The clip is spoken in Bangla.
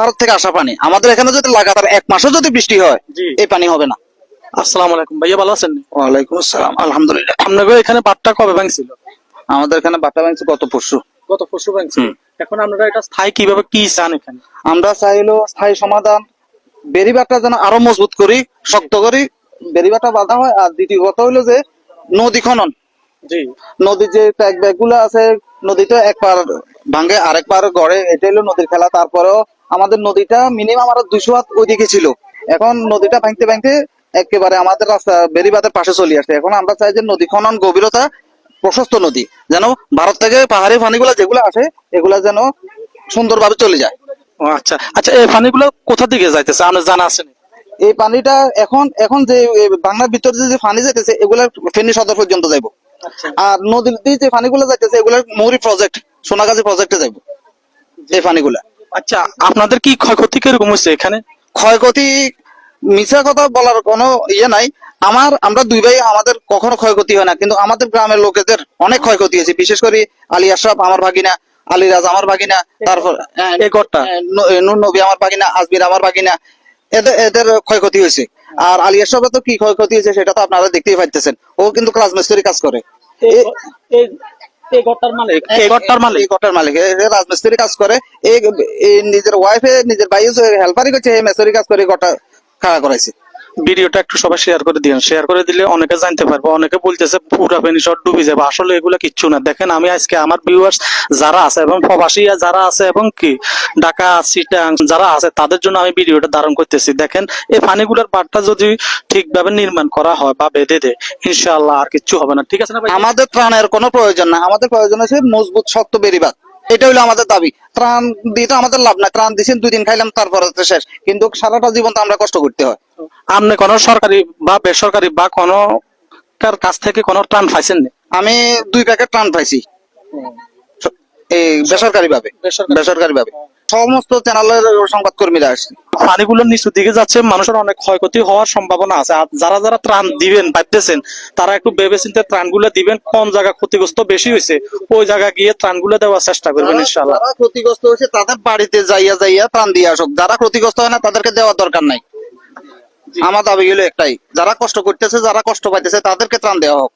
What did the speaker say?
ভারত থেকে আসা পানি। আমাদের এখানে যদি লাগাতার 1 মাসও যদি বৃষ্টি হয়, জি। এই পানি হবে না। আসসালামু আলাইকুম ভাইয়া, ভালো আছেন? ওয়ালাইকুম আসসালাম, আলহামদুলিল্লাহ। আপনাদের এখানে বাঁধটা কবে ভাঙছিল? আমাদের এখানে বাটা ভাঙছে গত পরশু। গত পরশু ভাঙছিল। এখন আপনারা এটা স্থায়ী কিভাবে কি চান এখানে? আমরা চাইলো স্থায়ী সমাধান, বেড়িবাঁধটা যেন আরো মজবুত করি, শক্ত করি, বেড়িবাঁধটা বাঁধা হয়। আর দ্বিতীয় কথা হইলো যে নদী খনন, জি। নদীর যে ট্যাগ ব্যাগ গুলো আছে, নদীতে একবার ভাঙে আরেক পার গড়ে, এটা হলো নদীর খেলা। তারপরেও আমাদের নদীটা মিনিমাম আরো 200 হাত ওইদিকে ছিল, এখন নদীটা ভাঙতে ভাঙতে একেবারে আমাদের রাস্তা বেড়িবাঁধের পাশে চলে আসছে। এখন আমরা চাই যে নদী খনন গভীরতা, প্রশস্ত নদী, যেন ভারত থেকে পাহাড়ি পানিগুলো যেগুলো আসে এগুলা যেন সুন্দরভাবে চলে যায়। ও আচ্ছা আচ্ছা, এই পানিগুলো কোথা দিকে যাইতেছে আপনার জানা আছে নি? এই পানিটা এখন এখন যে বাংলার ভিতরে যে পানি যাইতেছে এগুলা ফেনী সদর পর্যন্ত যাইব। আর নদীর দিয়ে যে পানিগুলো যাইতেছে এগুলা মৌরি প্রজেক্ট, সোনাগাজী প্রজেক্টে যাইব এই পানিগুলা। আচ্ছা, আপনাদের কি ক্ষয়ক্ষতি কিরকম হয়েছে এখানে? ক্ষয়ক্ষতি মিছা কথা বলার কোনো ইয়ে নাই। আমরা দুই ভাই, আমাদের কখনো ক্ষয়ক্ষতি হয় না, কিন্তু আমাদের গ্রামের লোকেদের অনেক ক্ষয়ক্ষতি হয়েছে। বিশেষ করে আলী আশরাফ আমার ভাগিনা, আলী রাজ আমার ভাগিনা, তারপর এই ঘরটা? নূর নবী আমার ভাগিনা, আজমির আমার ভাগিনা, এদের এদের ক্ষয়ক্ষতি হয়েছে। আর আলী আশরাফের তো কি ক্ষয়ক্ষতি হয়েছে সেটা তো আপনারা দেখতেই পাইতেছেন। ও কিন্তু রাজমিস্ত্রি কাজ করে। এই ঘরটার মালিক? এই ঘরটার মালিক? এই ঘরটার মালিক রাজমিস্ত্রি কাজ করে। এই এই নিজের ওয়াইফে নিজের ভাই হেল্পারই করছে, এই মেসরি কাজ করে ঘরটা খাড়া করাইছে। ভিডিওটা একটু সবাই শেয়ার করে দিন, শেয়ার করে দিলে অনেকে জানতে পারবে। অনেকে বলতেছে পুরা ফেনী শহর ডুবে যাবে, আসলে এগুলো কিচ্ছু না। দেখেন, আমি আজকে আমার ভিউয়ার্স যারা আছে এবং প্রবাসী যারা আছে এবং কি ঢাকা চিটাং যারা আছে তাদের জন্য আমি ভিডিওটা ধারণ করতেছি। দেখেন, এই পানিগুলোর পাড়টা যদি ঠিকভাবে নির্মাণ করা হয় বা বেঁধে দেয়, ইনশাআল্লাহ আর কিচ্ছু হবে না। ঠিক আছে না ভাই? আমাদের ত্রাণের কোনো প্রয়োজন না, আমাদের প্রয়োজন আছে মজবুত শক্ত বেড়িবাঁধ। এটা হলো আমাদের দাবি। ত্রাণ দিয়ে তো আমাদের লাভ না, ত্রাণ দিচ্ছেন 2 দিন খাইলাম তারপরে তো শেষ, কিন্তু সারাটা জীবন তো আমরা কষ্ট করতে হয়। আপনি কোনো সরকারি বা বেসরকারি বা কোনো কার কাছ থেকে কোনো ত্রাণ পাইছেন না? আমি 2 প্যাকেট ত্রাণ পাইছি এই বেসরকারি ভাবে। বেসরকারি ভাবে সমস্ত চ্যানেলের সংবাদ কর্মীরা আসছে। পানিগুলো নিচুর দিকে যাচ্ছে, মানুষের অনেক ক্ষয়ক্ষতি হওয়ার সম্ভাবনা আছে। আর যারা যারা ত্রাণ দিবেন ভাবতেছেন, তারা একটু ভেবে চিন্তে ত্রাণগুলো দিবেন। কোন জায়গা ক্ষতিগ্রস্ত বেশি হয়েছে ওই জায়গা গিয়ে ত্রাণগুলো দেওয়ার চেষ্টা করবেন ইনশাআল্লাহ। যারা ক্ষতিগ্রস্ত হয়েছে তাদের বাড়িতে যাইয়া যাইয়া ত্রাণ দিয়ে আসুক। যারা ক্ষতিগ্রস্ত হয় না তাদেরকে দেওয়ার দরকার নাই। আমার দাবি হলো একটাই, যারা কষ্ট করতেছে, যারা কষ্ট পাইতেছে তাদেরকে ত্রাণ দেওয়া হোক।